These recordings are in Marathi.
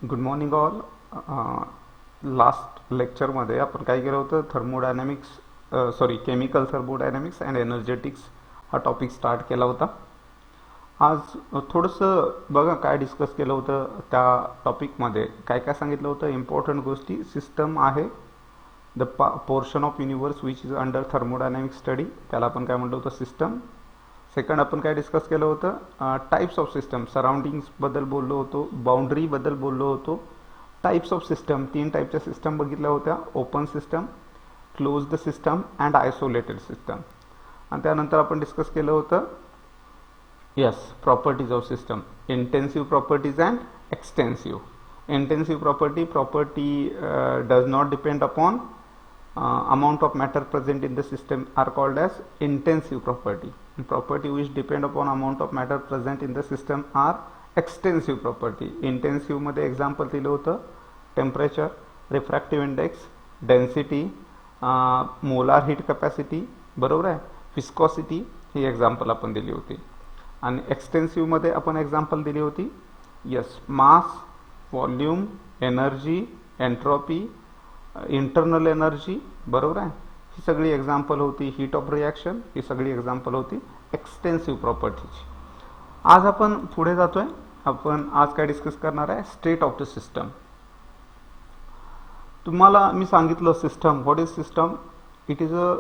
Good morning all. लास्ट लेक्चरमध्ये आपण काय केलं होतं, केमिकल थर्मोडायनॅमिक्स अँड एनर्जेटिक्स हा टॉपिक स्टार्ट केला होता. आज थोडंसं बघा काय डिस्कस केलं होतं. त्या टॉपिकमध्ये काय काय सांगितलं होतं, इम्पॉर्टंट गोष्टी. सिस्टम आहे the portion of universe which is under thermodynamic study, त्याला आपण काय म्हटलं होतं, सिस्टम. सेकंड आपण काय डिस्कस केलं होतं, टाइप्स ऑफ सिस्टम. सराउंडिंग्सबद्दल बोललो होतो, बाउंड्रीबद्दल बोललो होतो. टाइप्स ऑफ सिस्टम, 3 टाईपच्या सिस्टम बघितल्या होत्या, open system, closed system and isolated system. आणि त्यानंतर आपण डिस्कस केलं होतं properties of system, intensive properties and extensive. Intensive property does not depend upon amount of matter present in the system are called as intensive property. Property which depend upon amount of matter present in the system are extensive property. Intensive मध्ये एक्झाम्पल दिलं होतं, temperature, refractive index, density, molar heat capacity, बरोबर आहे, विस्कॉसिटी, ही एक्झाम्पल आपण दिली होती. आणि एक्सटेन्सिव्ह मध्ये आपण एक्झाम्पल दिली होती mass, volume, energy, entropy, internal energy, बरोबर आहे. ही सगळी एक्झाम्पल होती. हीट ऑफ रिॲक्शन, ही सगळी एक्झाम्पल होती एक्सटेन्सिव्ह प्रॉपर्टीची. आज आपण पुढे जातोय. आपण आज काय डिस्कस करणार आहे, स्टेट ऑफ द सिस्टम. तुम्हाला मी सांगितलं system, what is system? It is a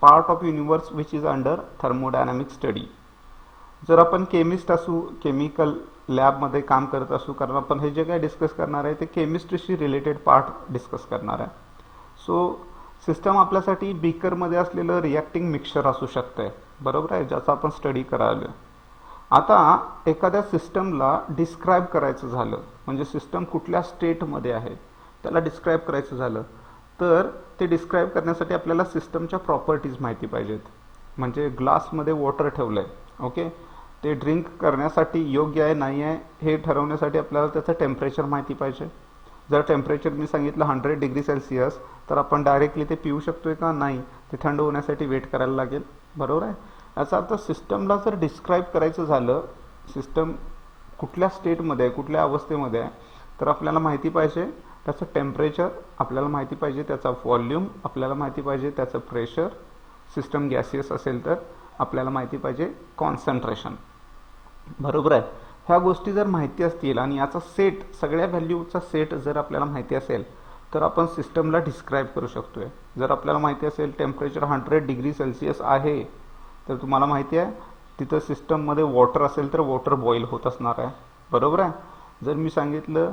part of universe which is under thermodynamic study. जर आपण केमिस्ट असू, केमिकल लॅबमध्ये काम करत असू, कारण आपण हे जे काय डिस्कस करणार आहे ते केमिस्ट्रीशी रिलेटेड पार्ट डिस्कस करणार आहे. सो सिस्टम आपल्यासाठी बीकरमध्ये असलेलं रिॲक्टिंग मिक्सचर असू शकतं, बरोबर आहे, ज्याचा आपण स्टडी करायला. आता एखाद्या सिस्टमला डिस्क्राईब करायचं झालं, म्हणजे सिस्टम कुठल्या स्टेटमध्ये आहे त्याला डिस्क्राईब करायचं झालं, तर ते डिस्क्राईब करण्यासाठी आपल्याला सिस्टमच्या प्रॉपर्टीज माहिती पाहिजेत. म्हणजे ग्लासमध्ये वॉटर ठेवलं आहे, ओके, ते ड्रिंक करण्यासाठी योग्य आहे नाही आहे हे ठरवण्यासाठी आपल्याला त्याचं टेम्परेचर माहिती पाहिजे. जर टेम्परेचर मी सांगितलं 100 डिग्री सेल्सिअस, तर आपण डायरेक्टली ते पिऊ शकतोय का? नाही, ते थंड होण्यासाठी वेट करायला लागेल, बरोबर आहे. याचा अर्थ सिस्टमला जर डिस्क्राईब करायचं झालं, सिस्टम कुठल्या स्टेटमध्ये आहे, कुठल्या अवस्थेमध्ये आहे, तर आपल्याला माहिती पाहिजे त्याचं टेम्परेचर, आपल्याला माहिती पाहिजे त्याचा व्हॉल्यूम, आपल्याला माहिती पाहिजे त्याचं प्रेशर, सिस्टम गॅसियस असेल तर आपल्याला माहिती पाहिजे कॉन्सन्ट्रेशन, बरोबर आहे. ह्या गोष्टी जर माहिती असतील आणि याचा सेट, सगळ्या व्हॅल्यूचा सेट जर आपल्याला माहिती असेल, तर आपण सिस्टमला डिस्क्राईब करू शकतोय. जर आपल्याला माहिती असेल टेम्परेचर 100 डिग्री सेल्सिअस आहे, तर तुम्हाला माहिती आहे तिथं सिस्टममध्ये वॉटर असेल तर वॉटर बॉईल होत असणार आहे, बरोबर आहे. जर मी सांगितलं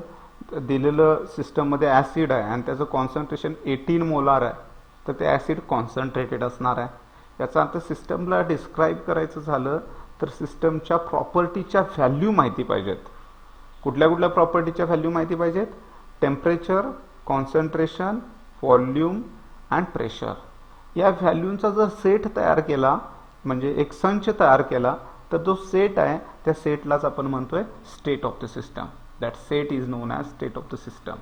दिलेलं सिस्टममध्ये ॲसिड आहे आणि त्याचं कॉन्सन्ट्रेशन 18 मोलार आहे, तर ते ॲसिड कॉन्सन्ट्रेटेड असणार आहे. याचा अर्थ सिस्टमला डिस्क्राईब करायचं झालं तर सिस्टमच्या प्रॉपर्टीच्या व्हॅल्यू माहिती पाहिजेत. कुठल्या कुठल्या प्रॉपर्टीच्या व्हॅल्यू माहिती पाहिजेत? Temperature, concentration, volume and pressure. या व्हॅल्यूंचा जर सेट तयार केला, म्हणजे एक संच तयार केला, तर जो सेट आहे त्या सेटलाच आपण म्हणतोय state of the system. That set is known as state of the system.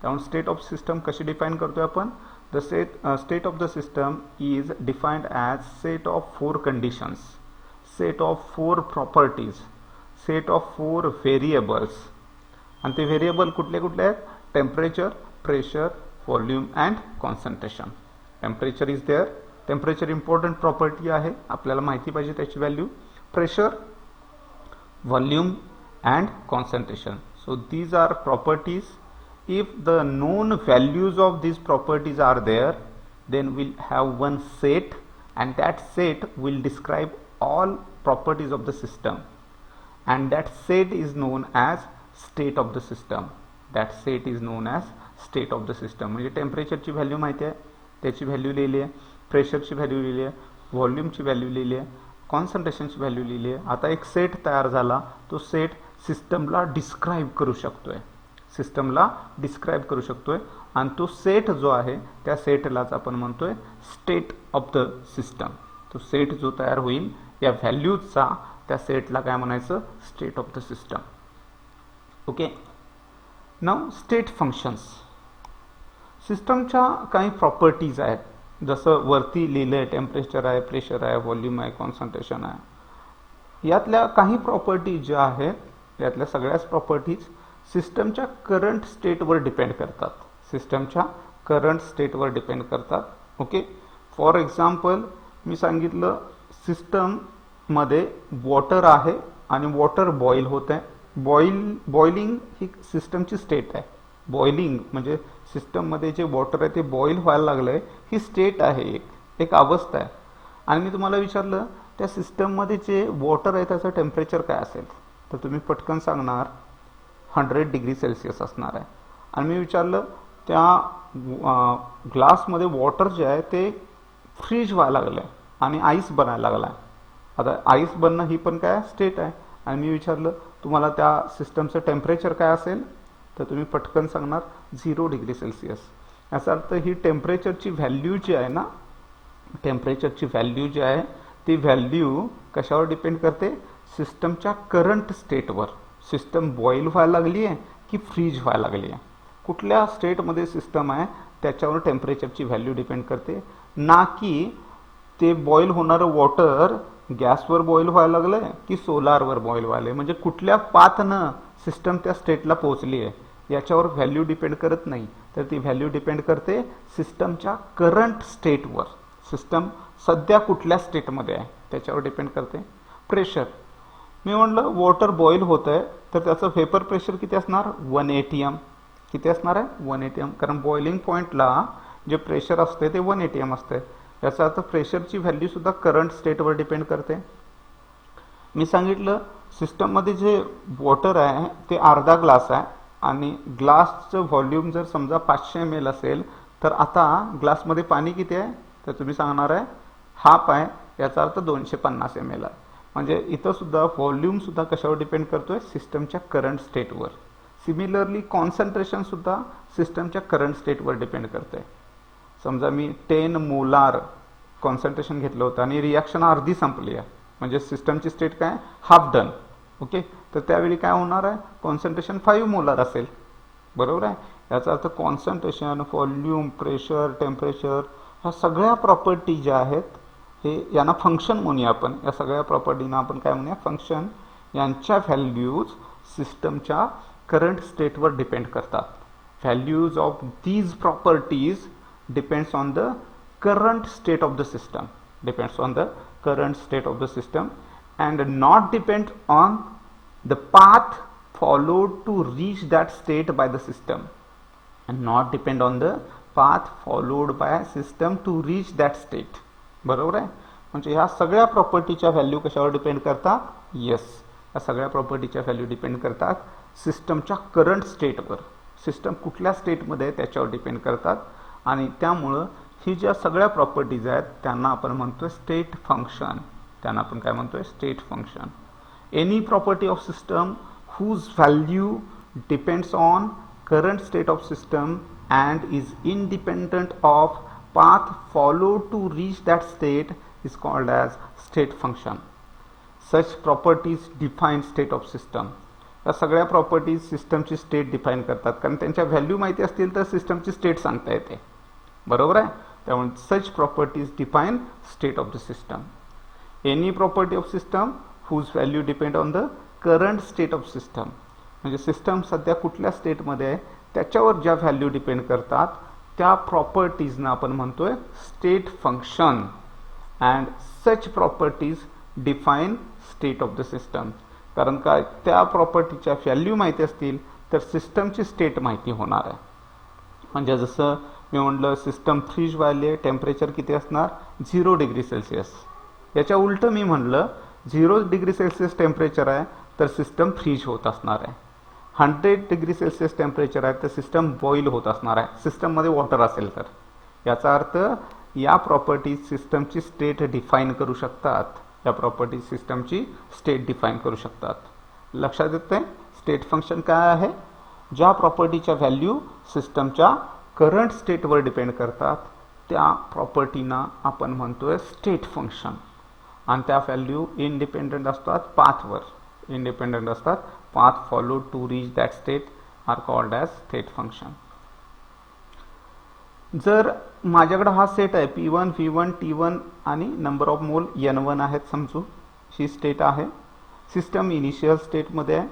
त्यामुळे स्टेट ऑफ सिस्टम कशी डिफाईन करतोय आपण? The state of the system is defined as set of 4 conditions, set of 4 properties, set of 4 variables. आणि ते व्हेरिएबल कुठले कुठले आहेत? Temperature, pressure, volume and concentration. Temperature is there. Temperature important property आहे, आपल्याला माहिती पाहिजे त्याची value. Pressure, volume and concentration. So these are properties. If the known values of these properties are there, then we'll have one set, and that set will describe all properties of the system, and that set is known as state of the system. That set is known as state of the system. म्हणजे टेम्परेचरची व्हॅल्यू माहिती आहे, त्याची व्हॅल्यू लिहिली आहे, प्रेशरची व्हॅल्यू लिहिली आहे, व्हॉल्यूमची व्हॅल्यू लिहिली आहे, कॉन्सन्ट्रेशनची व्हॅल्यू लिहिली आहे. आता एक सेट तयार झाला, तो सेट सिस्टमला डिस्क्राईब करू शकतोय, सिस्टमला डिस्क्राईब करू शकतोय, आणि तो सेट जो आहे त्या सेटलाच आपण म्हणतोय स्टेट ऑफ द सिस्टम. तो सेट जो तयार होईल या व्हॅल्यूजचा, त्या सेटला काय म्हणायचं? State of the system. Okay. Now state functions. सिस्टमच्या काही प्रॉपर्टीज आहेत, जसं वरती लिहिलं आहे, टेम्परेचर आहे, प्रेशर आहे, व्हॉल्यूम आहे, कॉन्सन्ट्रेशन आहे. यातल्या काही प्रॉपर्टी ज्या आहेत, यातल्या सगळ्याच प्रॉपर्टीज सिस्टमच्या करंट स्टेटवर डिपेंड करतात. सिस्टमच्या करंट स्टेटवर डिपेंड करतात. ओके, फॉर एक्झाम्पल मी सांगितलं सिस्टममध्ये वॉटर आहे आणि वॉटर बॉईल होत आहे. बॉइलिंग ही सिस्टमची स्टेट आहे. बॉइलिंग म्हणजे सिस्टममध्ये जे वॉटर आहे ते बॉईल व्हायला लागलंय, ही स्टेट आहे, एक अवस्था आहे. आणि मी तुम्हाला विचारलं त्या सिस्टममध्ये जे वॉटर आहे त्याचं टेम्परेचर काय असेल, तर तुम्ही पटकन सांगणार 100 डिग्री सेल्सिअस असणार आहे. आणि मी विचारलं त्या ग्लासमध्ये वॉटर जे आहे ते फ्रीज व्हायला लागलं आहे आणि आईस बनायला लागला आहे. आता आईस बनणं ही पण काय स्टेट आहे. आणि मी विचारलं तुम्हाला त्या सिस्टमचं टेम्परेचर काय असेल, तर तुम्ही पटकन सांगणार 0 डिग्री सेल्सिअस. याचा अर्थ ही टेम्परेचरची व्हॅल्यू जी आहे ना, टेम्परेचरची व्हॅल्यू जी आहे ती व्हॅल्यू कशावर डिपेंड करते, सिस्टमच्या करंट स्टेटवर. सिस्टम बॉईल व्हायला लागली आहे की फ्रीज व्हायला लागली आहे, कुठल्या स्टेटमध्ये सिस्टम आहे त्याच्यावर टेम्परेचरची व्हॅल्यू डिपेंड करते, ना की ते बॉईल होणारं वॉटर गॅसवर बॉईल व्हायला लागलंय की सोलारवर बॉईल व्हायला, म्हणजे कुठल्या पाथनं सिस्टम त्या स्टेटला पोहोचली आहे याच्यावर व्हॅल्यू डिपेंड करत नाही. तर ती व्हॅल्यू डिपेंड करते सिस्टमच्या करंट स्टेटवर. सिस्टम सध्या कुठल्या स्टेटमध्ये आहे त्याच्यावर डिपेंड करते. प्रेशर, मी म्हणलं वॉटर बॉईल होत आहे तर त्याचं व्हेपर प्रेशर किती असणार, 1 atm. किती असणार आहे, 1 atm. कारण बॉइलिंग पॉईंटला जे प्रेशर असते ते 1 atm असते. याचा अर्थ प्रेशरची व्हॅल्यू सुद्धा करंट स्टेटवर डिपेंड करते. मी सांगितलं सिस्टममध्ये जे वॉटर आहे ते अर्धा ग्लास आहे आणि ग्लासचं व्हॉल्यूम जर समजा 500 ml असेल तर आता ग्लासमध्ये पाणी किती आहे, तर तुम्ही सांगणार आहे हाफ आहे. याचा अर्थ 250 ml आहे. म्हणजे इथं सुद्धा व्हॉल्यूम सुद्धा कशावर डिपेंड करतोय, सिस्टमच्या करंट स्टेटवर. सिमिलरली कॉन्सन्ट्रेशन सुद्धा सिस्टमच्या करंट स्टेटवर डिपेंड करते. समजा मी 10 मोलार कॉन्सन्ट्रेशन घेतलं होतं आणि रिॲक्शन अर्धी संपली आहे, म्हणजे सिस्टमची स्टेट काय, हाफ डन. ओके, तर त्यावेळी काय होणार आहे, कॉन्सन्ट्रेशन 5 मोलार असेल. बरोबर आहे. याचा अर्थ कॉन्सन्ट्रेशन, व्हॉल्यूम, प्रेशर, टेम्परेचर ह्या सगळ्या प्रॉपर्टी ज्या आहेत हे यांना फंक्शन म्हणूया आपण. या सगळ्या प्रॉपर्टीना आपण काय म्हणूया, फंक्शन. यांच्या व्हॅल्यूज सिस्टमच्या करंट स्टेटवर डिपेंड करतात. Values of these properties depends on the current state of the system, depends on the current state of the system and not depend on the path followed to reach that state by the system, and not depend on the path followed by a system to reach that state. बरोबर आहे. म्हणजे ह्या सगळ्या प्रॉपर्टीच्या व्हॅल्यू कशावर डिपेंड करतात, येस, या सगळ्या प्रॉपर्टीच्या व्हॅल्यू डिपेंड करतात सिस्टमच्या करंट स्टेटवर. सिस्टम कुठल्या स्टेटमध्ये आहे त्याच्यावर डिपेंड करतात. आणि त्यामुळं ही ज्या सगळ्या प्रॉपर्टीज आहेत त्यांना आपण म्हणतोय स्टेट फंक्शन. त्यांना आपण काय म्हणतोय, state function. Any property of system whose value depends on current state of system and is independent of path followed to reach that state is called as state function. Such properties define state of system. या सगळ्या प्रॉपर्टीज सिस्टमची स्टेट डिफाईन करतात, कारण त्यांच्या व्हॅल्यू माहिती असतील तर सिस्टमची स्टेट सांगता येते. बरोबर आहे. त्यामुळे such properties define state of the system. Any property of system whose value depend on the current state of system, म्हणजे सिस्टम सध्या कुठल्या स्टेटमध्ये आहे त्याच्यावर ज्या व्हॅल्यू डिपेंड करतात त्या प्रॉपर्टीजना आपण म्हणतोय state function. And such properties define state of the system. कारण काय, त्या प्रॉपर्टीच्या व्हॅल्यू माहिती असतील तर सिस्टमची स्टेट माहिती होणार आहे. म्हणजे जसं मी म्हटलं सिस्टम फ्रीज व्हायला टेम्परेचर किती असणार, 0 डिग्री सेल्सिअस. याच्या उलट मी म्हणलं 0 डिग्री सेल्सिअस टेम्परेचर आहे तर सिस्टम फ्रीज होत असणार आहे. 100 डिग्री सेल्सिअस टेम्परेचर आहे तर सिस्टम बॉईल होत असणार आहे, सिस्टममध्ये वॉटर असेल तर. याचा अर्थ या प्रॉपर्टीज सिस्टमची स्टेट डिफाईन करू शकतात. या प्रॉपर्टीज सिस्टमची स्टेट डिफाईन करू शकतात. लक्षात येतंय स्टेट फंक्शन काय आहे, ज्या प्रॉपर्टीच्या व्हॅल्यू सिस्टमच्या करंट स्टेटवर डिपेंड करतात त्या प्रॉपर्टीना आपण म्हणतोय स्टेट फंक्शन. आणि त्या व्हॅल्यू इंडिपेंडंट असतात पाथवर, इंडिपेंडंट असतात path followed to reach that state are called as state function. जर माझ्याकडे हा सेट आहे P1, V1, T1 आणि नंबर ऑफ मोल N1 आहेत समजू, ही स्टेट आहे. सिस्टम इनिशियल स्टेटमध्ये आहे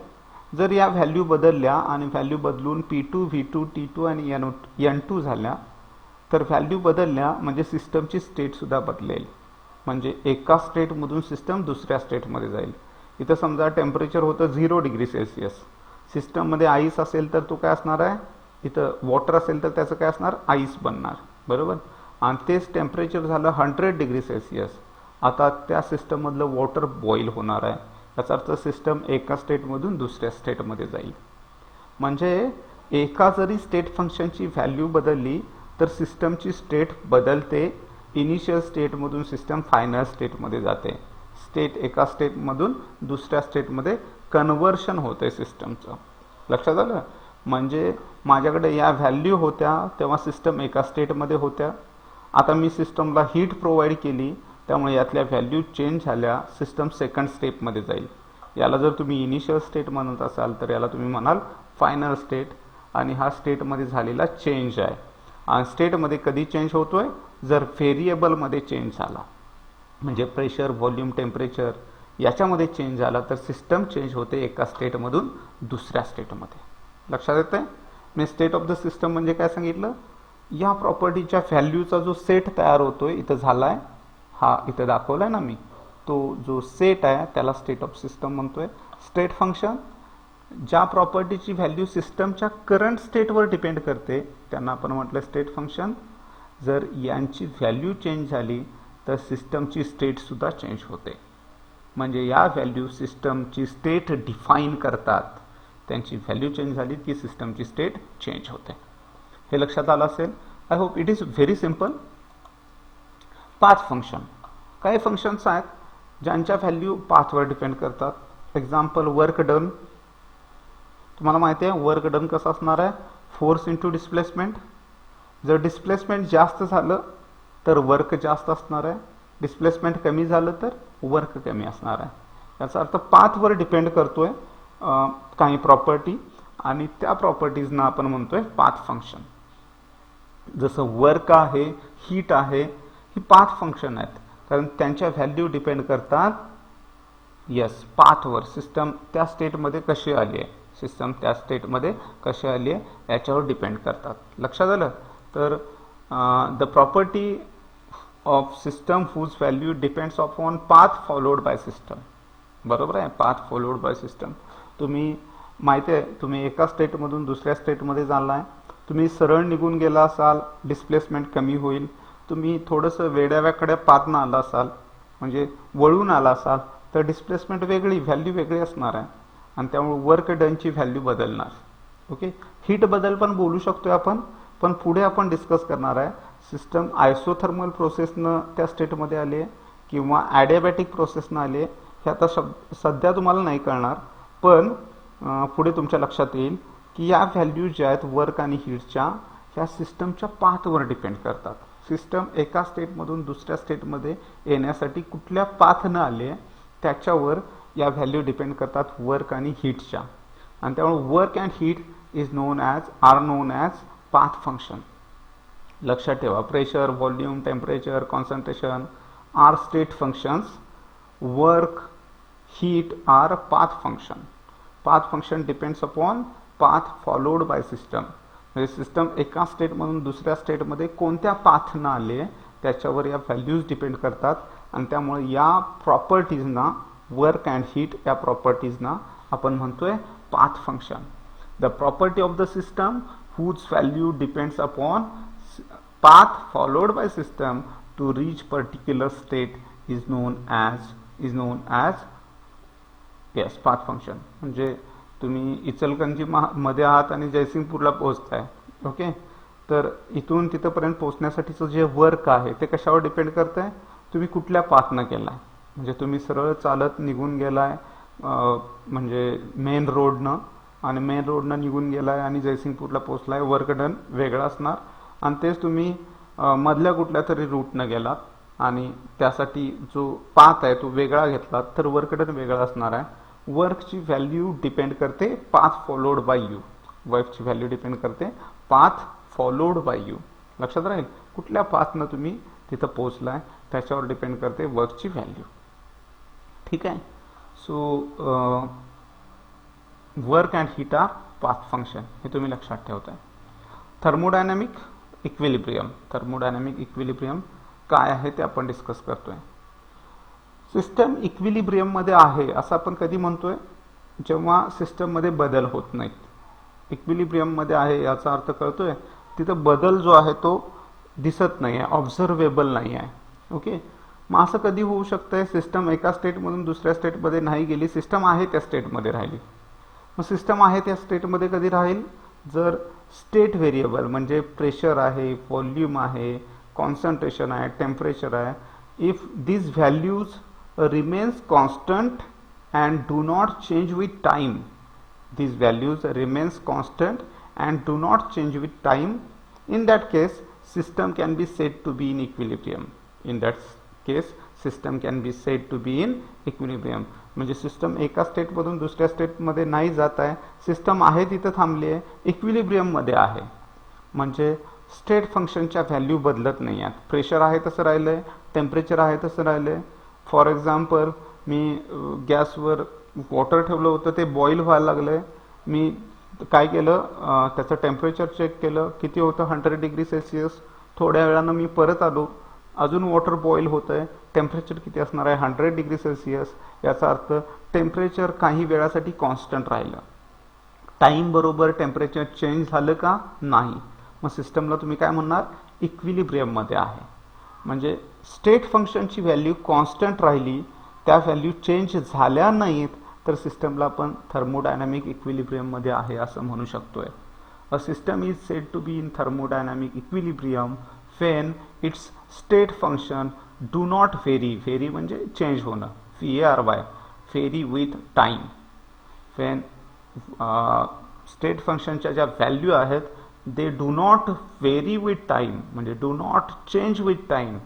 जर या व्हॅल्यू बदलल्या आणि व्हॅल्यू बदलून P2 V2 T2 आणि N2 झाल्या तर व्हॅल्यू बदलल्या म्हणजे सिस्टमची स्टेट सुद्धा बदलेल, म्हणजे एका स्टेटमधून सिस्टम दुसऱ्या स्टेटमध्ये जाईल. इथं समजा टेम्परेचर होतं 0 डिग्री सेल्सिअस, सिस्टममध्ये आईस असेल तर तो काय असणार आहे, इथं वॉटर असेल तर त्याचं काय असणार, आईस बनणार, बरोबर. आणि तेच टेम्परेचर झालं 100 डिग्री सेल्सिअस, आता त्या सिस्टममधलं वॉटर बॉईल होणार आहे. याचा अर्थ सिस्टम एका स्टेटमधून दुसऱ्या स्टेटमध्ये जाईल. म्हणजे एका जरी स्टेट फंक्शनची व्हॅल्यू बदलली तर सिस्टमची स्टेट बदलते. इनिशियल स्टेटमधून सिस्टम फायनल स्टेटमध्ये जाते. स्टेट एका स्टेटमधून दुसऱ्या स्टेटमध्ये कन्व्हर्शन होते सिस्टमचं. लक्षात आलं. म्हणजे माझ्याकडे या व्हॅल्यू होत्या तेव्हा सिस्टम एका स्टेटमध्ये होत्या. आता मी सिस्टमला हीट प्रोव्हाइड केली त्यामुळे यातल्या व्हॅल्यू चेंज झाल्या, सिस्टम सेकंड स्टेपमध्ये जाईल. याला जर तुम्ही इनिशियल स्टेट म्हणत असाल तर याला तुम्ही म्हणाल फायनल स्टेट. आणि हा स्टेटमध्ये झालेला चेंज आहे. आणि स्टेटमध्ये कधी चेंज होतोय, जर व्हेरिएबलमध्ये चेंज झाला, म्हणजे प्रेशर, व्हॉल्यूम, टेम्परेचर याच्यामध्ये चेंज झाला तर सिस्टम चेंज होते एका स्टेटमधून दुसऱ्या स्टेटमध्ये. लक्षात येतंय. मी स्टेट ऑफ द सिस्टम म्हणजे काय सांगितलं, या प्रॉपर्टीच्या व्हॅल्यूचा जो सेट तयार होतोय इथं झालाय, हा इथं दाखवलाय ना मी, तो जो सेट आहे त्याला स्टेट ऑफ सिस्टम म्हणतोय. स्टेट फंक्शन ज्या प्रॉपर्टीची व्हॅल्यू सिस्टमच्या करंट स्टेटवर डिपेंड करते त्यांना आपण म्हटलं स्टेट फंक्शन. जर यांची व्हॅल्यू चेंज झाली तर सिस्टमची स्टेट सुद्धा चेंज होते. म्हणजे या व्हॅल्यू सिस्टमची स्टेट डिफाईन करतात. त्यांची व्हॅल्यू चेंज झाली की सिस्टमची स्टेट चेंज होते. हे लक्षात आलं असेल. I hope it is very simple. Path function, काही फंक्शन्स आहेत ज्यांच्या व्हॅल्यू पाथवर डिपेंड करतात. Example work done. तुम्हाला माहिती आहे वर्क डन कसं असणार आहे, फोर्स इंटू डिस्प्लेसमेंट. जर डिस्प्लेसमेंट जास्त झालं तर वर्क जास्त असणार आहे, डिस्प्लेसमेंट कमी झालं तर वर्क कमी असणार आहे. याचा अर्थ पाथवर डिपेंड करतोय काही प्रॉपर्टी आणि त्या प्रॉपर्टीजना आपण म्हणतोय पाथ फंक्शन. जसं वर्क आहे, हीट आहे, ही पाथ फंक्शन आहेत कारण त्यांच्या व्हॅल्यू डिपेंड करतात यस पाथवर. सिस्टम त्या स्टेटमध्ये कशी आली आहे, सिस्टम त्या स्टेटमध्ये कशी आली आहे याच्यावर डिपेंड करतात. लक्षात आलं. तर the property of system whose value depends upon path followed by system. बरोबर आहे, पाथ फॉलोड बाय सिस्टम. तुम्ही माहिती आहे, तुम्ही एका स्टेटमधून दुसऱ्या स्टेटमध्ये जाणार आहे, तुम्ही सरळ निघून गेला असाल डिस्प्लेसमेंट कमी होईल. तुम्ही थोडंसं वेड्याव्याकडे पाथनं आला असाल म्हणजे वळून आला असाल तर डिस्प्लेसमेंट वेगळी, व्हॅल्यू वेगळी असणार आहे आणि त्यामुळे वर्क डनची व्हॅल्यू बदलणार. ओके. हीट बद्दल पण बोलू शकतोय आपण, पण पुढे आपण डिस्कस करणार आहे. सिस्टम आयसोथर्मल प्रोसेसनं त्या स्टेटमध्ये आली आहे किंवा ॲडियाबॅटिक प्रोसेसनं आली आहे हे आता सध्या तुम्हाला नाही कळणार, पण पुढे तुमच्या लक्षात येईल की या व्हॅल्यू ज्या आहेत वर्क आणि हीटच्या ह्या सिस्टमच्या पाथवर डिपेंड करतात. सिस्टम एका स्टेटमधून दुसऱ्या स्टेटमध्ये येण्यासाठी कुठल्या पाथनं आले त्याच्यावर या व्हॅल्यू डिपेंड करतात वर्क आणि हीटच्या. आणि त्यामुळे work and heat is are known as path function. लक्षात ठेवा, pressure, volume, temperature, concentration are state functions. Work, heat are path function. Path function depends upon path followed by system. म्हणजे सिस्टम एका स्टेटमधून दुसऱ्या स्टेटमध्ये कोणत्या पाथनं आले त्याच्यावर या व्हॅल्यूज डिपेंड करतात आणि त्यामुळे या प्रॉपर्टीजना वर्क अँड हीट या प्रॉपर्टीजना आपण म्हणतोय path function. The property of the system whose value depends upon path followed by system to reach particular state is known as yes path function. म्हणजे तुम्ही इचलकरंजी मध्ये आहात आणि जयसिंगपूरला पोहोचताय. ओके. तर इथून तिथपर्यंत पोहोचण्यासाठीचं जे वर्क आहे ते कशावर डिपेंड करतंय, तुम्ही कुठल्या पाथनं केलाय. म्हणजे तुम्ही सरळ चालत निघून गेलाय म्हणजे मेन रोडनं आणि मेन रोडनं निघून गेलाय आणि जयसिंगपूरला पोहोचलाय, वर्क डन वेगळा असणार. आणि तेच तुम्ही मधल्या कुठल्या तरी रूटनं गेलात आणि त्यासाठी जो पाथ आहे तो वेगळा घेतलात तर वर्क डन वेगळा असणार आहे. वर्कची व्हॅल्यू डिपेंड करते पाथ फॉलोड बाय यू. वर्कची व्हॅल्यू डिपेंड करते पाथ फॉलोड बाय यू. लक्षात राहील, कुठल्या पाथनं तुम्ही तिथं पोहोचलाय त्याच्यावर डिपेंड करते वर्कची व्हॅल्यू. ठीक आहे. So work and heat are path function, हे तुम्ही लक्षात ठेवताय. थर्मोडायनॅमिक इक्विलिब्रियम, थर्मोडायनॅमिक इक्विलिब्रियम काय आहे ते आपण डिस्कस करतोय. सिस्टम इक्विलिब्रियम मध्ये आहे असं आपण कधी म्हणतोय, जेव्हा सिस्टम मध्ये बदल होत नाहीत. इक्विलिब्रियम मध्ये आहे याचा अर्थ कळतोय, तिथं बदल जो आहे तो दिसत नाही आहे, ऑब्झर्वेबल नाही आहे. ओके, मग असं कधी होऊ शकतंय, सिस्टम एका स्टेटमधून दुसऱ्या स्टेटमध्ये नाही गेली, सिस्टम आहे त्या स्टेटमध्ये राहिली. मग सिस्टम आहे त्या स्टेटमध्ये कधी राहील, जर स्टेट व्हेरिएबल म्हणजे प्रेशर आहे, व्हॉल्यूम आहे, कॉन्सन्ट्रेशन आहे, टेम्परेचर आहे, if these values remains constant and do not change with time, these values remains constant and do not change with time, in that case system can be said to be in equilibrium. In that case system can be said to be in equilibrium. म्हणजे सिस्टम एका स्टेट मधून दुसऱ्या स्टेट मध्ये नाही जात आहे, सिस्टम आहे तिथं थांबली आहे, इक्विलिब्रियम मध्ये आहे. म्हणजे स्टेट फंक्शनच्या व्हॅल्यू बदलत नाही आहेत, प्रेशर आहे तसं राहिलंय, टेम्परेचर आहे तसं राहिलंय. फॉर एक्झाम्पल मी गॅसवर वॉटर ठेवलं होतं, ते बॉईल व्हायला लागलंय, मी काय केलं, त्याचं टेम्परेचर चेक केलं, किती होतं 100 डिग्री सेल्सिअस. थोड्या वेळानं मी परत आलो, अजून वॉटर बॉईल होत आहे, टेम्परेचर किती असणार आहे 100 डिग्री सेल्सिअस. याचा अर्थ टेम्परेचर काही वेळासाठी कॉन्स्टंट राहिलं, टाइम बरोबर टेम्परेचर चेंज झालं का नाही. मग सिस्टमला तुम्ही काय म्हणणार, इक्विलिब्रियम मध्ये आहे. म्हणजे स्टेट फंक्शनची व्हॅल्यू कॉन्स्टंट राहिली, त्या व्हॅल्यू चेंज झाल्या नाहीत, तर सिस्टमला आपण थर्मोडायनॅमिक इक्विलिब्रियम मध्ये आहे असं म्हणू शकतोय. A system is said to be in thermodynamic equilibrium when its state function do not vary, vary म्हणजे चेंज होणं, VARY, vary with time. When state फंक्शनच्या ज्या व्हॅल्यू आहेत they do not vary with time, म्हणजे do not change with time,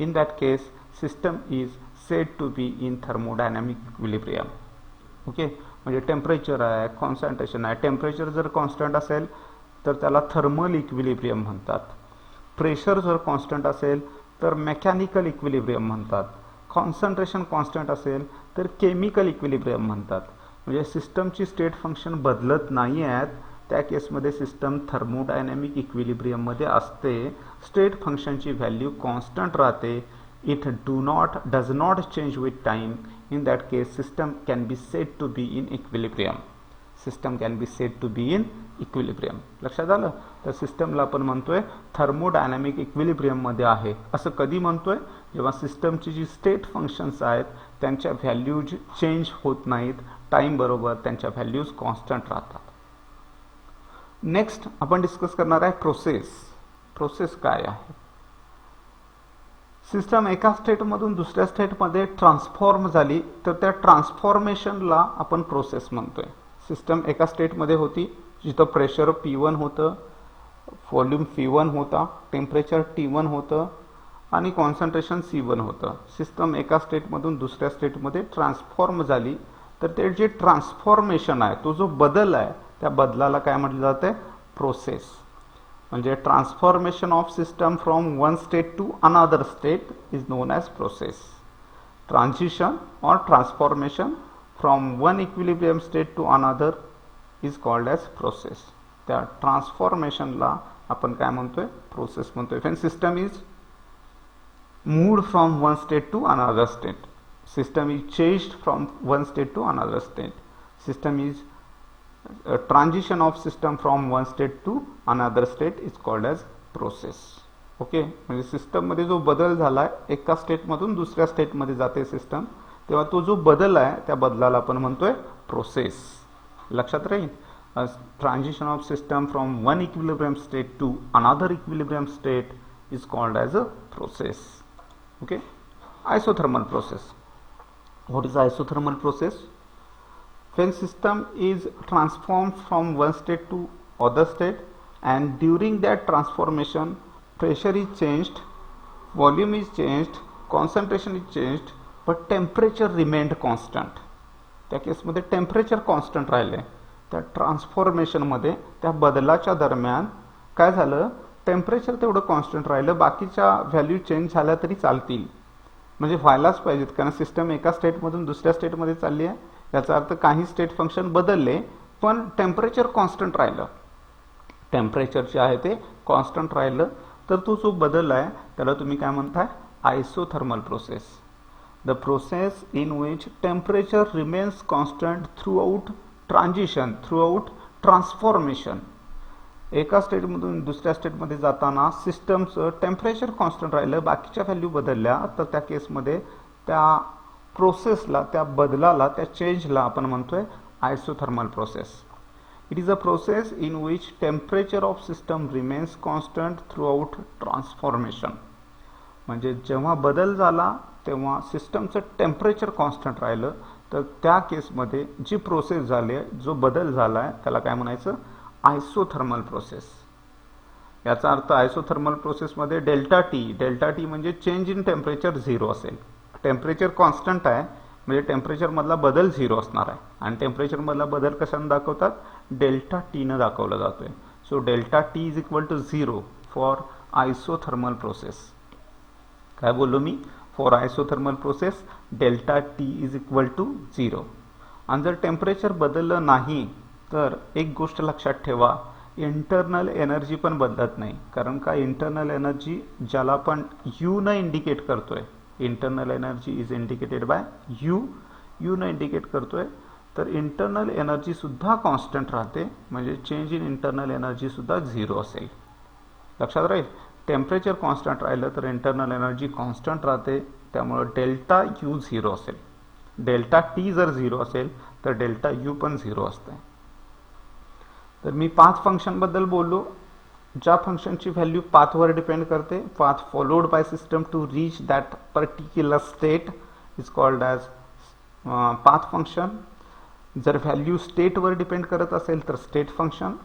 in that case system is said to be in thermodynamic equilibrium. Okay, म्हणजे टेम्परेचर आहे, कॉन्सन्ट्रेशन आहे, टेम्परेचर जर कॉन्स्टंट असेल तर त्याला थर्मल इक्विलिब्रियम म्हणतात. प्रेशर जर कॉन्स्टंट असेल तर मेकॅनिकल इक्विलिब्रियम म्हणतात. कॉन्सन्ट्रेशन कॉन्स्टंट असेल तर केमिकल इक्विलिब्रियम म्हणतात. म्हणजे सिस्टमची स्टेट फंक्शन बदलत नाही आहेत, त्या केसमध्ये सिस्टम थर्मोडायनॅमिक इक्विलिब्रियम मध्ये असते. स्टेट फंक्शनची व्हॅल्यू कॉन्स्टंट राहते, it does not change with time. In that case system can be said to be in equilibrium. System can be said to be in equilibrium. लक्षात आलं, तर सिस्टमला आपण म्हणतोय थर्मोडायनॅमिक इक्विलिब्रियम मध्ये आहे. असं कधी म्हणतोय, जेव्हा सिस्टमची जी स्टेट फंक्शन्स आहेत त्यांच्या व्हॅल्यूज चेंज होत नाहीत, टाइम बरोबर त्यांच्या व्हॅल्यूज कॉन्स्टंट राहतात. नेक्स्ट आपण डिस्कस करणार आहे प्रोसेस. प्रोसेस काय आहे, सिस्टम एका स्टेटमधून दुसऱ्या स्टेटमध्ये ट्रान्सफॉर्म झाली तर त्या ट्रान्सफॉर्मेशनला आपण प्रोसेस म्हणतोय. सिस्टम एका स्टेटमध्ये होती जिथं प्रेशर P1 होतं, व्हॉल्यूम V1 होता, टेम्परेचर T1 होतं आणि कॉन्सन्ट्रेशन C1 होतं. सिस्टम एका स्टेटमधून दुसऱ्या स्टेटमध्ये ट्रान्सफॉर्म झाली तर ते जे ट्रान्सफॉर्मेशन आहे, तो जो बदल आहे, त्या बदलाला काय म्हटलं जाते, प्रोसेस. म्हणजे transformation of system from one state to another state is known as process. Transition और transformation from one equilibrium state to another is called as process. त्या ट्रान्सफॉर्मेशनला आपण काय म्हणतोय, प्रोसेस म्हणतोय. When system is moved from one state to another state, system is changed from one state to another state, system is transition of system from one state to another state is called as process. Okay, म्हणजे सिस्टम मध्ये जो बदल झालाय, एका स्टेट मधून दुसऱ्या स्टेट मध्ये जाते सिस्टम, तेव्हा तो जो बदल आहे त्या बदलाला आपण म्हणतोय प्रोसेस. लक्षात राहील, transition of system from one equilibrium state to another equilibrium state is called as a process. Okay, isothermal process. What is isothermal process? When system is transformed from one state to other state and during that transformation pressure is changed, volume is changed, concentration is changed, but temperature remained constant. त्या केसमध्ये टेम्परेचर कॉन्स्टंट राहिले. त्या ट्रान्सफॉर्मेशनमध्ये त्या बदलाच्या दरम्यान काय झालं, टेम्परेचर तेवढं कॉन्स्टंट राहिलं, बाकीच्या व्हॅल्यू चेंज झाल्या तरी चालतील. म्हणजे व्हायलाच पाहिजेत, कारण सिस्टम एका स्टेटमधून दुसऱ्या स्टेटमध्ये चालली आहे. याचा अर्थ काही स्टेट फंक्शन बदलले पण टेम्परेचर कॉन्स्टंट राहिलं, टेम्परेचर जे आहे ते कॉन्स्टंट राहिलं तर तो जो बदल आहे त्याला तुम्ही काय म्हणताय, isothermal process. The process in which temperature remains constant throughout transition, throughout transformation. एका स्टेटमधून दुसऱ्या स्टेटमध्ये जाताना सिस्टमचं टेम्परेचर कॉन्स्टंट राहिलं, बाकीच्या व्हॅल्यू बदलल्या, तर त्या केसमध्ये त्या प्रोसेसला, त्या बदलाला, त्या चेंजला आपण म्हणतोय isothermal process. It is a process in which temperature of system remains constant throughout transformation. म्हणजे जेव्हा बदल झाला तेव्हा सिस्टमचं टेम्परेचर कॉन्स्टंट राहिलं, तर त्या केसमध्ये जी प्रोसेस झाली आहे, जो बदल झाला आहे, त्याला काय म्हणायचं, आयसोथर्मल प्रोसेस. याचा अर्थ आयसोथर्मल प्रोसेसमध्ये डेल्टा टी म्हणजे चेंज इन टेम्परेचर 0 असेल. टेम्परेचर कॉन्स्टंट आहे म्हणजे टेम्परेचर मधला बदल 0 असणार आहे, आणि टेम्परेचर मधला बदल कशाने दाखवतात, डेल्टा टी ने दाखवला जातोय. So delta T is equal to 0 for isothermal process. काय बोललो मी, for isothermal process delta T is equal to 0. आणि जर टेम्परेचर बदललं नाही तर एक गोष्ट लक्षात ठेवा, इंटरनल एनर्जी पण बदलत नाही. कारण का, इंटरनल एनर्जी ज्याला आपण यू न इंडिकेट करतोय, internal energy is indicated by you, you न इंडिकेट करतोय, तर इंटरनल एनर्जी सुद्धा कॉन्स्टंट राहते. म्हणजे चेंज इन इंटरनल एनर्जी सुद्धा 0 असेल. लक्षात राहील, टेम्परेचर कॉन्स्टंट राहिलं तर इंटरनल एनर्जी कॉन्स्टंट राहते, त्यामुळे डेल्टा यू 0 असेल. डेल्टा टी जर 0 असेल तर डेल्टा यू पण 0 असते. तर मी पाथ फंक्शन बद्दल बोललो. ज्या फंक्शनची व्हॅल्यू पाथवर डिपेंड करते, path followed by system to reach that particular state is called as path function. जर व्हॅल्यू स्टेटवर डिपेंड करत असेल तर state function.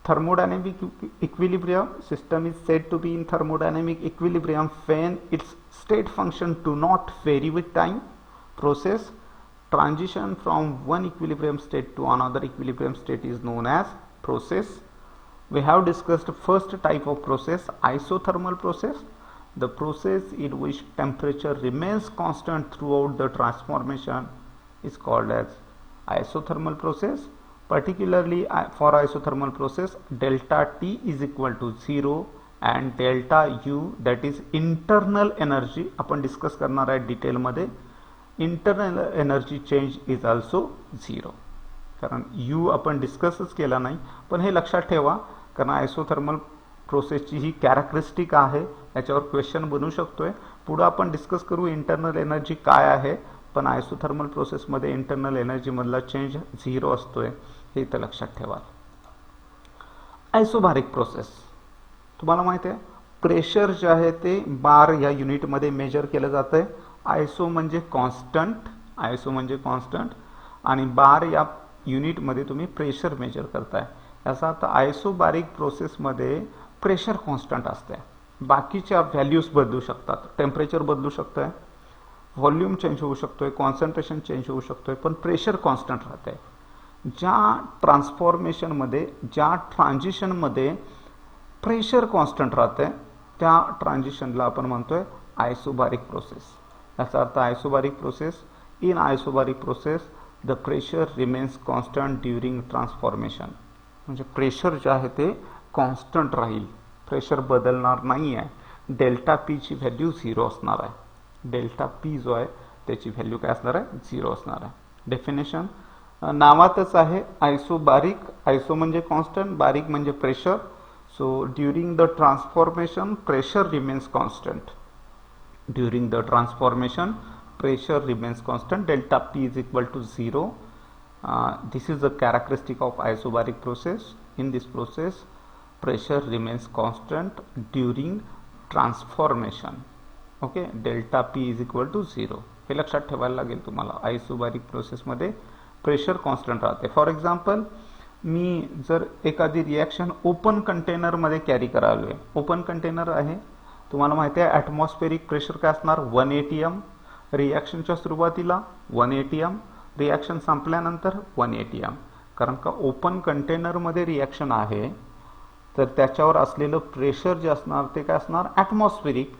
thermodynamic equilibrium, system is said to be in thermodynamic equilibrium when its state function do not vary with time. Process transition from one equilibrium state to another equilibrium state is known as process. We have discussed first type of process, isothermal process, the process in which temperature remains constant throughout the transformation is called as isothermal process. Particularly for isothermal process, delta T is equal to 0 and delta U, that is internal energy, आपण डिस्कस करणार आहे डिटेल मध्ये. Internal energy change is also 0. कारण U आपण डिस्कसच केला नाही, पण हे लक्षात ठेवा, कारण आयसोथर्मल प्रोसेसची ही कॅरेक्टरिस्टिक आहे, याच्यावर क्वेश्चन बनू शकतोय. पुढे आपण डिस्कस करू इंटरनल एनर्जी काय आहे, पण आयसोथर्मल प्रोसेसमध्ये इंटरनल एनर्जी मधला चेंज 0 असतोय, हे इथं लक्षात ठेवा. आयसोबारिक प्रोसेस, तुम्हाला माहिती आहे, प्रेशर जे आहे ते बार या युनिटमध्ये मेजर केलं जातंय. आयसो म्हणजे कॉन्स्टंट, आयसो म्हणजे कॉन्स्टंट, आणि बार या युनिटमध्ये तुम्ही प्रेशर मेजर करताय. याचा अर्थ आयसोबारिक प्रोसेसमध्ये प्रेशर कॉन्स्टंट असते, बाकीच्या व्हॅल्यूज बदलू शकतात, टेम्परेचर बदलू शकतंय, व्हॉल्यूम चेंज होऊ शकतोय, कॉन्सन्ट्रेशन चेंज होऊ शकतोय, पण प्रेशर कॉन्स्टंट राहते. ज्या ट्रान्सफॉर्मेशनमध्ये, ज्या ट्रान्झिशनमध्ये प्रेशर कॉन्स्टंट राहते, त्या ट्रान्झिशनला आपण म्हणतोय आयसोबारिक प्रोसेस. याचा अर्थ isobaric process, in isobaric process the pressure remains constant during transformation. म्हणजे प्रेशर जे आहे ते कॉन्स्टंट राहील, प्रेशर बदलणार नाही आहे. डेल्टा पी ची व्हॅल्यू 0 असणार आहे. डेल्टा पी जो आहे त्याची व्हॅल्यू काय असणार आहे, 0 असणार आहे. डेफिनेशन नावातच आहे आयसोबारिक, आयसो म्हणजे कॉन्स्टंट, बारिक म्हणजे pressure. So during the transformation pressure remains constant. During the transformation pressure remains constant, delta P is equal to 0. This is the characteristic of isobaric process. In this process pressure remains constant during transformation. Okay, delta P is equal to 0. हे लक्षात ठेवायला लागेल तुम्हाला. आयसोबारिक प्रोसेसमध्ये प्रेशर कॉन्स्टंट राहते. फॉर एक्झाम्पल, मी जर एखादी रिॲक्शन ओपन कंटेनरमध्ये कॅरी करालोय, ओपन कंटेनर आहे, तुम्हाला माहिती आहे ॲटमॉस्फेरिक प्रेशर काय असणार, 1 atm. रिॲक्शनच्या सुरुवातीला 1 atm, रिॲक्शन संपल्यानंतर 1 atm. कारण का ओपन कंटेनरमध्ये रिॲक्शन आहे, तर त्याच्यावर असलेलं प्रेशर जे असणार ते काय असणार, ॲटमॉस्फेरिक.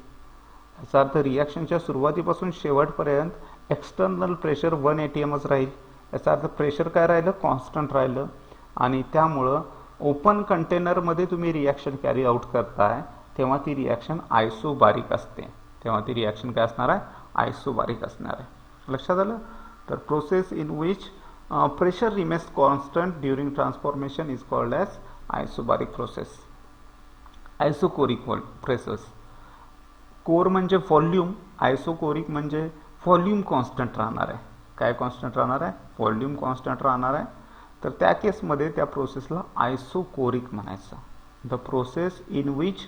याचा अर्थ रिॲक्शनच्या सुरुवातीपासून शेवटपर्यंत एक्सटर्नल प्रेशर 1 atmच राहील. याचा अर्थ प्रेशर काय राहिलं, कॉन्स्टंट राहिलं, आणि त्यामुळं ओपन कंटेनरमध्ये तुम्ही रिॲक्शन कॅरी आउट करताय तेव्हा ती रिॲक्शन आयसोबारिक असते. तेव्हा ती रिॲक्शन काय असणार आहे, आयसोबारिक असणार आहे. लक्षात आलं. तर process in which pressure remains constant during transformation is called as isobaric process. Isochoric process. Core म्हणजे व्हॉल्यूम, आयसोकोरिक म्हणजे व्हॉल्यूम कॉन्स्टंट राहणार आहे. काय कॉन्स्टंट राहणार आहे, व्हॉल्यूम कॉन्स्टंट राहणार आहे. तर त्या केसमध्ये त्या प्रोसेसला आयसोकोरिक म्हणायचं. The process in which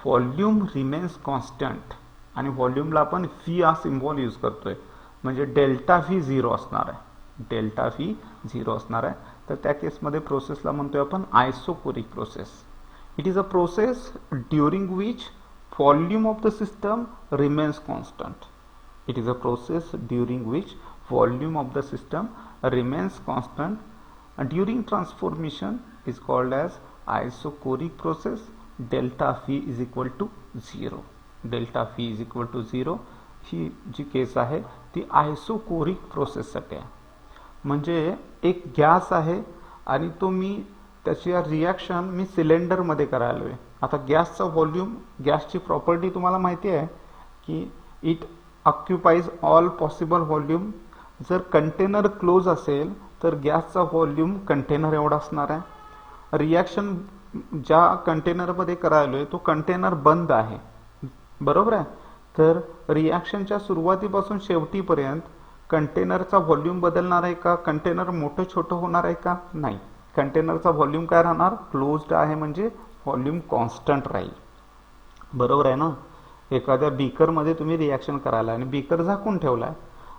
volume remains constant, आणि व्हॉल्यूमला आपण व्ही हा सिम्बॉल यूज करतोय, म्हणजे डेल्टा व्ही झिरो असणार आहे, डेल्टा व्ही झिरो असणार आहे. तर त्या केसमध्ये प्रोसेसला म्हणतोय आपण isochoric process. It is a process during which volume of the system remains constant. It is a process during which volume of the system remains constant, and during transformation is called as isochoric process. Delta V is equal to 0. Delta V is equal to 0 ही जी केस आहे ती आयसोकोरिक प्रोसेससाठी आहे. म्हणजे एक गॅस आहे आणि तो मी त्याची रिॲक्शन मी सिलेंडरमध्ये करायलो आहे. आता गॅसचा व्हॉल्यूम, गॅसची प्रॉपर्टी तुम्हाला माहिती आहे की it occupies all possible volume. जर कंटेनर क्लोज असेल तर गॅसचा व्हॉल्यूम कंटेनर एवढा असणार आहे. रिॲक्शन ज्या कंटेनरमध्ये करायलो आहे तो कंटेनर बंद आहे, बरोबर आहे. तर रिॲक्शनच्या सुरुवातीपासून शेवटीपर्यंत कंटेनरचा व्हॉल्यूम बदलणार आहे का, कंटेनर मोठं छोटं होणार आहे का, नाही. कंटेनरचा व्हॉल्यूम काय राहणार, क्लोज्ड आहे म्हणजे व्हॉल्यूम कॉन्स्टंट राहील, बरोबर आहे ना. एखाद्या बीकरमध्ये तुम्ही रिॲक्शन करायला आणि बीकर झाकून ठेवलाय.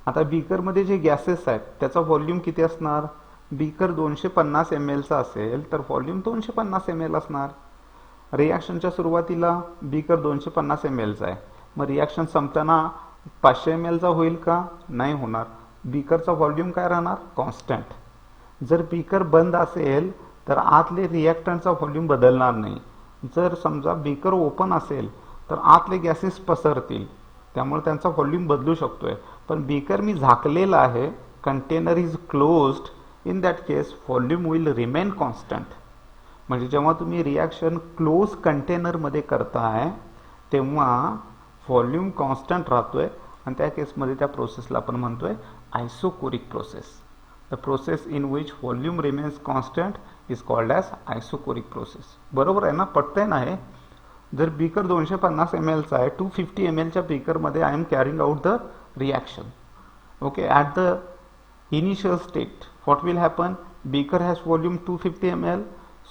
आता बीकरमध्ये जे गॅसेस आहेत त्याचा व्हॉल्यूम किती असणार, बीकर 250 ml चा असेल तर व्हॉल्यूम 250 ml असणार. रिॲक्शनच्या सुरुवातीला बीकर 250 ml चा आहे, मग रिॲक्शन संपताना 500 ml चा होईल का, नाही होणार. बीकरचा व्हॉल्यूम काय राहणार, कॉन्स्टंट. जर बीकर बंद असेल तर आतले रिॲक्टंटचा व्हॉल्यूम बदलणार नाही. जर समजा बीकर ओपन असेल तर आतले गॅसेस पसरतील, त्यामुळे त्यांचा व्हॉल्यूम बदलू शकतोय. पण बीकर मी झाकलेला आहे, container is closed, in that case volume will remain constant. म्हणजे जेव्हा तुम्ही रिॲक्शन क्लोज कंटेनरमध्ये करताय तेव्हा व्हॉल्यूम कॉन्स्टंट राहतोय, आणि त्या केसमध्ये त्या प्रोसेसला आपण म्हणतोय isochoric process. The process in which volume remains constant is called as isochoric process. बरोबर आहे ना, पटतंय ना हे. जर बीकर 250 ml चा आहे, 250 ml च्या बीकर मध्ये I am carrying out the reaction. Okay, at the initial state what will happen, beaker has volume 250 ml,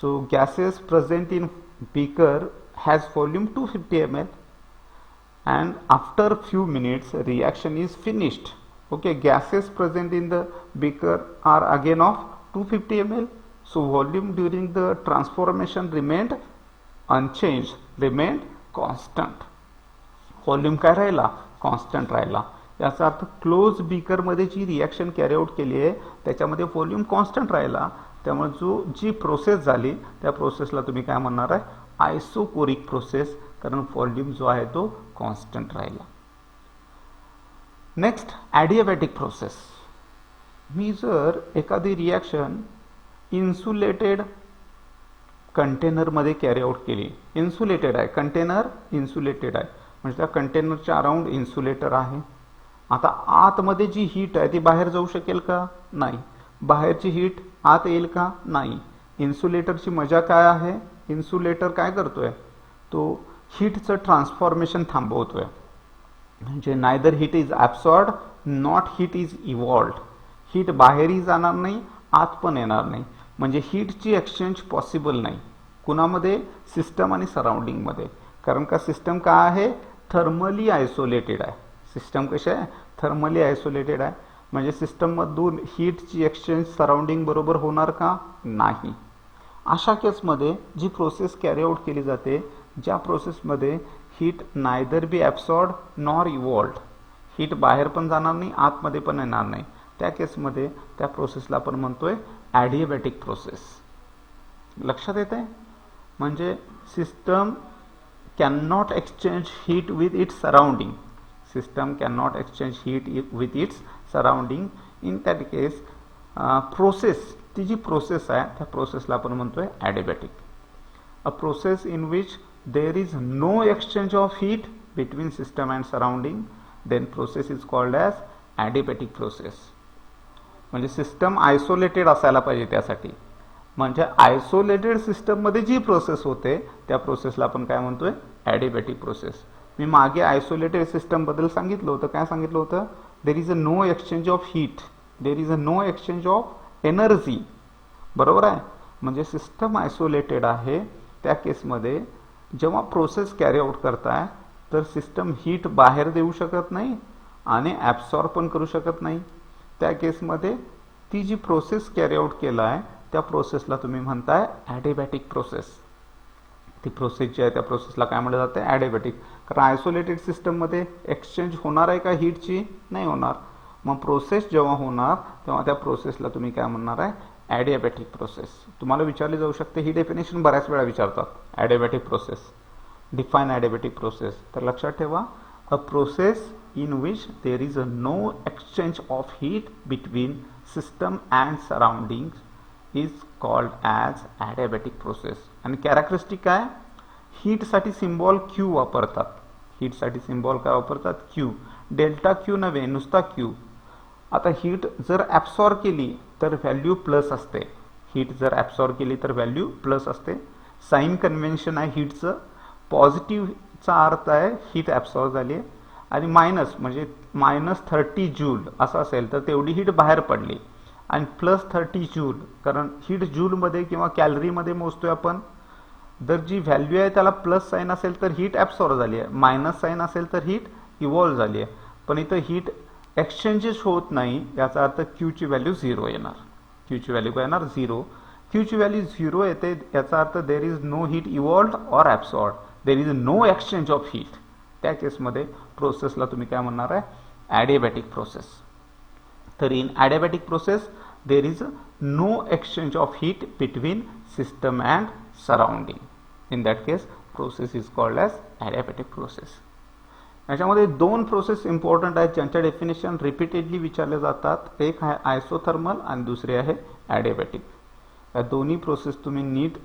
so gases present in beaker has volume 250 ml, and after few minutes reaction is finished. Okay, gases present in the beaker are again of 250 ml, so volume during the transformation remained unchanged, remained constant. Volume काय राहिला, कॉन्स्टंट राहिला. याचा अर्थ क्लोज बीकर मध्ये जी रिॲक्शन कॅरी आउट केली आहे त्याच्यामध्ये व्हॉल्यूम कॉन्स्टंट राहिला, त्यामुळे जी प्रोसेस झाली त्या प्रोसेसला तुम्ही काय म्हणणार आहे, आयसोकोरिक प्रोसेस, कारण व्हॉल्यूम जो आहे तो कॉन्स्टंट राहिला. Next, adiabatic process. मी जर एखादी रिॲक्शन इन्सुलेटेड कंटेनरमध्ये कॅरी आउट केली, इन्सुलेटेड आहे कंटेनर, इन्सुलेटेड आहे म्हणजे त्या कंटेनरच्या अराउंड इन्सुलेटर आहे. आता आतमध्ये जी हीट आहे ती बाहेर जाऊ शकेल का, नाही. बाहेरची हीट आत येईल का, नाही. इन्सुलेटरची मजा काय आहे, इन्सुलेटर काय करतोय, तो हीटचं ट्रान्सफॉर्मेशन थांबवतोय. म्हणजे neither heat is absorbed not heat is evolved. Heat बाहेरही जाणार नाही, आत पण येणार नाही, म्हणजे हीटची एक्सचेंज पॉसिबल नाही. कुणामध्ये, सिस्टम आणि सराउंडिंगमध्ये. कारण का सिस्टम काय आहे, थर्मली आयसोलेटेड आहे. सिस्टम कशी आहे, थर्मली आयसोलेटेड आहे. म्हणजे सिस्टममधून हीटची एक्सचेंज सराउंडिंग बरोबर होणार का, नाही. अशा केसमध्ये जी प्रोसेस कॅरी आउट केली जाते, ज्या प्रोसेसमध्ये हीट नायदर बी ॲब्सॉर्ड नॉर इव्हॉल्व्ड, हीट बाहेर पण जाणार नाही, आतमध्ये पण येणार नाही, त्या केसमध्ये त्या प्रोसेसला आपण म्हणतोय ॲडियाबॅटिक प्रोसेस. लक्षात येते. म्हणजे system can not exchange heat with its surrounding, system can not exchange heat with its surrounding. In that case process, ती जी प्रोसेस आहे त्या प्रोसेसला आपण म्हणतोय adiabatic. A process in which there is no exchange of heat between system and surrounding, then process is called as adiabatic process. म्हणजे सिस्टम आयसोलेटेड असायला पाहिजे त्यासाठी. म्हणजे आयसोलेटेड सिस्टममध्ये जी प्रोसेस होते त्या प्रोसेसला आपण काय म्हणतोय, ॲडिबॅटिक प्रोसेस. मी मागे आयसोलेटेड सिस्टमबद्दल सांगितलं होतं. काय सांगितलं होतं? There is a no exchange of heat, there is a no exchange of energy. बरोबर आहे. म्हणजे सिस्टम आयसोलेटेड आहे त्या केसमध्ये जेव्हा प्रोसेस कॅरी आउट करताय तर सिस्टम हीट बाहेर देऊ शकत नाही आणि ॲब्सॉर्ब पण करू शकत नाही. त्या केसमध्ये ती जी प्रोसेस कॅरी आउट केला आहे त्या प्रोसेसला तुम्ही म्हणताय ॲडिबॅटिक प्रोसेस. ती प्रोसेस जी आहे त्या प्रोसेसला काय म्हटलं जाते, ॲडिबॅटिक. कारण आयसोलेटेड सिस्टममध्ये एक्सचेंज होणार आहे का हीटची? नाही होणार. मग प्रोसेस जेव्हा होणार तेव्हा त्या प्रोसेसला तुम्ही काय म्हणणार आहे, ॲडिबॅटिक प्रोसेस. तुम्हाला विचारली जाऊ शकते, ही डेफिनेशन बऱ्याच वेळा विचारतात, ॲडिबॅटिक प्रोसेस, डिफाईन ॲडिबॅटिक प्रोसेस. तर लक्षात ठेवा, a process in which there is no exchange of heat between system and surroundings is called as adiabatic process. आणि कॅरेक्टरिस्टिक काय, हीट साठी सिम्बॉल Q वापरतात. हीट साठी सिम्बॉल काय वापरतात, Q. डेल्टा Q नव्हे, नुसता Q. आता हीट जर ॲब्सॉर्ब केली तर व्हॅल्यू प्लस असते. हीट जर ॲब्सॉर्ब केली तर व्हॅल्यू प्लस असते. साइन कन्व्हेन्शन आहे हीटचं. पॉझिटिव्हचा अर्थ आहे हीट ॲब्सॉर्ब झाली आहे आणि मायनस म्हणजे -30 जूल असं असेल तर तेवढी हीट बाहेर पडली, आणि +30 जूल, कारण हीट जूलमध्ये किंवा कॅलरीमध्ये मोजतोय आपण. जर जी व्हॅल्यू आहे त्याला प्लस साईन असेल तर हीट ॲब्सॉर्ब झाली आहे, मायनस साईन असेल तर हीट इव्हॉल्व झाली आहे. पण इथं हीट एक्सचेंजेस होत नाही, याचा अर्थ क्यूची व्हॅल्यू 0 येणार. क्यूची व्हॅल्यू काय येणार, 0. क्यूची व्हॅल्यू 0 येते याचा अर्थ there is no heat evolve or absorb, there is no exchange of heat. त्या केसमध्ये प्रोसेसला तुम्ही काय म्हणणार आहे, ॲडिबॅटिक प्रोसेस. तर in adiabatic process there is no exchange of heat between system and surrounding. In that case process is called as adiabatic process. याच्यामध्ये 2 प्रोसेस इम्पॉर्टंट आहेत ज्यांच्या डेफिनेशन रिपीटेडली विचारले जातात. एक आहे आयसोथर्मल आणि दुसरी आहे ॲडिबॅटिक. या दोन्ही प्रोसेस तुम्ही नीट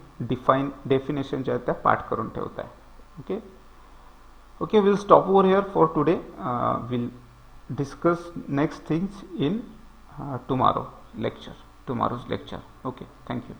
डेफिनेशन ज्या आहेत त्या पाठ करून ठेवताय. Okay. Okay, we'll stop over here for today. We'll discuss next things in tomorrow's lecture. Okay, thank you.